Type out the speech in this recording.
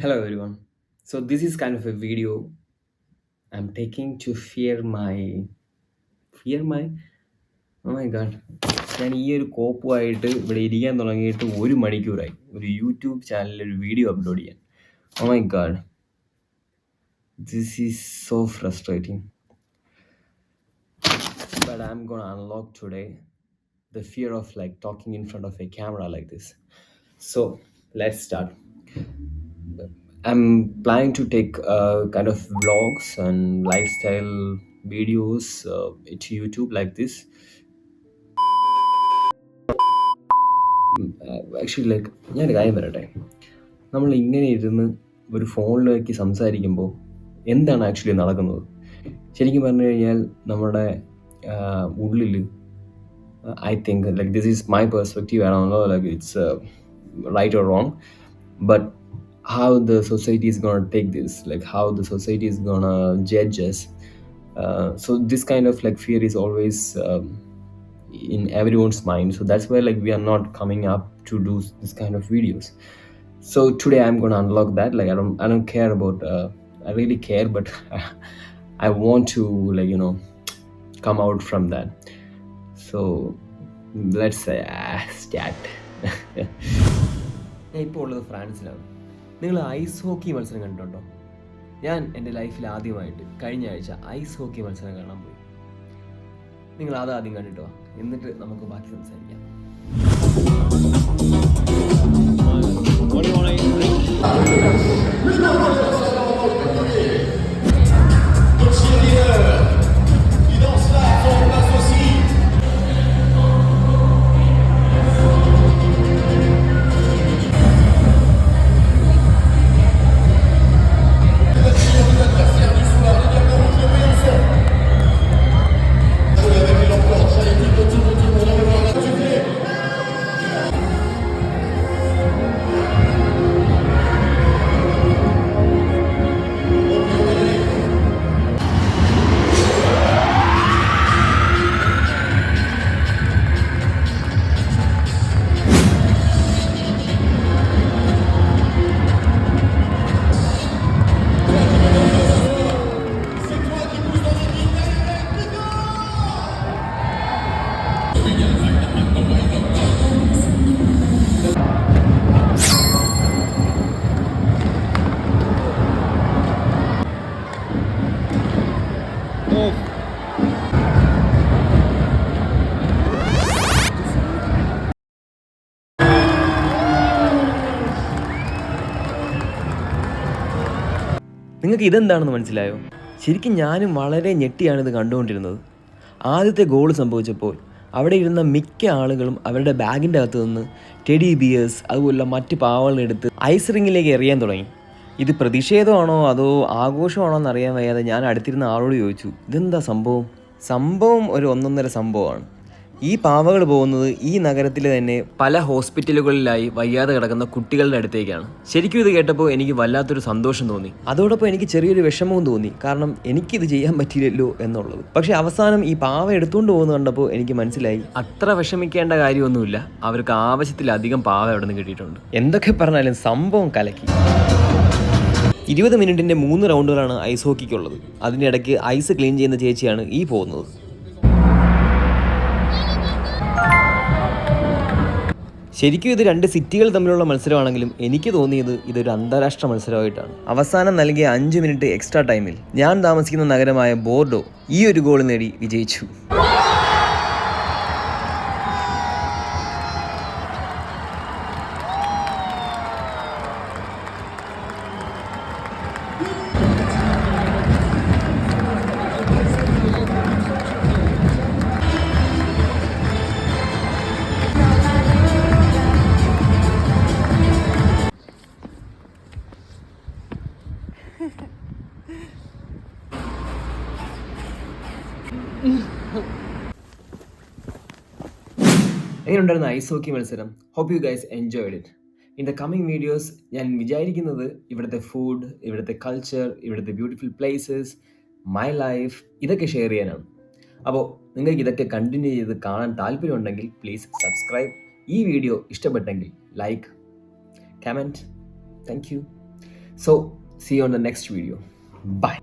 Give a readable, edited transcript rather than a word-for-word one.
Hello everyone. So this is kind of a video I'm taking to fear my oh my god. ഞാൻ ഈ ഒരു കോപ്പുമായിട്ട് ഇവിടെ ഇരിക്കാൻ തുടങ്ങിയിട്ട് 1 മണിക്കൂറായി ഒരു യൂട്യൂബ് ചാനലിൽ ഒരു വീഡിയോ അപ്ലോഡ് ചെയ്യാൻ. Oh my god. This is so frustrating. But I'm gonna unlock today the fear of like talking in front of a camera like this. So let's start. I'm planning to take kind of vlogs and lifestyle videos to YouTube like this. Actually, like ഞാനൊരു കാര്യം പറയട്ടെ, നമ്മൾ ഇങ്ങനെ ഇരുന്ന് ഒരു ഫോണിലേക്ക് സംസാരിക്കുമ്പോൾ എന്താണ് ആക്ച്വലി നടക്കുന്നത്? ശരിക്കും പറഞ്ഞു കഴിഞ്ഞാൽ നമ്മുടെ ഉള്ളിൽ I think like this is my perspective, I don't know like it's right or wrong, but how the society is gonna take this, like how the society is gonna judge us. So this kind of like fear is always in everyone's mind. So that's why like we are not coming up to do this kind of videos. So today I'm gonna unlock that. Like I don't care about I really care, but I want to like come out from that. So let's start. ഞാൻ ഇപ്പോൾ ഉള്ളത് ഫ്രാൻസിലാണ്. നിങ്ങൾ ice hockey മത്സരം കണ്ടിട്ടുണ്ടോ? ഞാൻ എൻ്റെ ലൈഫിൽ ആദ്യമായിട്ട് കഴിഞ്ഞ ആഴ്ച ഐസ് ഹോക്കി മത്സരം കാണാൻ പോയി. നിങ്ങൾ ആദ്യം കണ്ടിട്ടോ, എന്നിട്ട് നമുക്ക് ബാക്കി സംസാരിക്കാം. നിങ്ങൾക്ക് ഇതെന്താണെന്ന് മനസ്സിലായോ? ശരിക്കും ഞാനും വളരെ ഞെട്ടിയാണ് ഇത് കണ്ടുകൊണ്ടിരുന്നത്. ആദ്യത്തെ ഗോൾ സംഭവിച്ചപ്പോൾ അവിടെ ഇരുന്ന മിക്ക ആളുകളും അവരുടെ ബാഗിൻ്റെ അകത്ത് നിന്ന് ടെഡി ബിയേഴ്സ് അതുപോലുള്ള മറ്റ് പാവകളെടുത്ത് ഐസ് റിങ്ങിലേക്ക് എറിയാൻ തുടങ്ങി. ഇത് പ്രതിഷേധമാണോ അതോ ആഘോഷമാണോ എന്നറിയാൻ വയ്യാതെ ഞാൻ അടുത്തിരുന്ന ആളോട് ചോദിച്ചു, ഇതെന്താ സംഭവം ഒരു ഒന്നൊന്നര സംഭവമാണ്. ഈ പാവകൾ പോകുന്നത് ഈ നഗരത്തിലെ തന്നെ പല ഹോസ്പിറ്റലുകളിലായി വയ്യാതെ കിടക്കുന്ന കുട്ടികളുടെ അടുത്തേക്കാണ്. ശരിക്കും ഇത് കേട്ടപ്പോൾ എനിക്ക് വല്ലാത്തൊരു സന്തോഷം തോന്നി. അതോടൊപ്പം എനിക്ക് ചെറിയൊരു വിഷമവും തോന്നി, കാരണം എനിക്കിത് ചെയ്യാൻ പറ്റിയില്ലല്ലോ എന്നുള്ളത്. പക്ഷെ അവസാനം ഈ പാവ എടുത്തുകൊണ്ട് പോകുന്നത് കണ്ടപ്പോൾ എനിക്ക് മനസ്സിലായി അത്ര വിഷമിക്കേണ്ട കാര്യമൊന്നുമില്ല, അവർക്ക് ആവശ്യത്തിലധികം പാവ അവിടെ നിന്ന് കിട്ടിയിട്ടുണ്ട്. എന്തൊക്കെ പറഞ്ഞാലും സംഭവം കലക്കി. 20 മിനിറ്റിൻ്റെ 3 റൗണ്ടുകളാണ് ഐസ് ഹോക്കിക്കുള്ളത്. അതിൻ്റെ ഇടയ്ക്ക് ഐസ് ക്ലീൻ ചെയ്യുന്ന ചേച്ചിയാണ് ഈ പോകുന്നത്. ശരിക്കും ഇത് 2 സിറ്റികൾ തമ്മിലുള്ള മത്സരമാണെങ്കിലും എനിക്ക് തോന്നിയത് ഇതൊരു അന്താരാഷ്ട്ര മത്സരമായിട്ടാണ്. അവസാനം നൽകിയ 5 മിനിറ്റ് എക്സ്ട്രാ ടൈമിൽ ഞാൻ താമസിക്കുന്ന നഗരമായ ബോർഡോ ഈ ഒരു ഗോൾ നേടി വിജയിച്ചു. എങ്ങനെയുണ്ടായിരുന്നു ഐസ് ഹോക്കി മത്സരം? Hope you guys enjoyed it. In the coming videos ഞാൻ വിചാരിക്കുന്നത് ഇവിടുത്തെ ഫുഡ്, ഇവിടുത്തെ കൾച്ചർ, ഇവിടുത്തെ ബ്യൂട്ടിഫുൾ പ്ലേസസ്, മൈ ലൈഫ് ഇതൊക്കെ ഷെയർ ചെയ്യാനാണ്. അപ്പോൾ നിങ്ങൾക്ക് ഇതൊക്കെ കണ്ടിന്യൂ ചെയ്ത് കാണാൻ താല്പര്യമുണ്ടെങ്കിൽ പ്ലീസ് സബ്സ്ക്രൈബ്. ഈ വീഡിയോ ഇഷ്ടപ്പെട്ടെങ്കിൽ like, comment. Thank you. So see on the next video. By.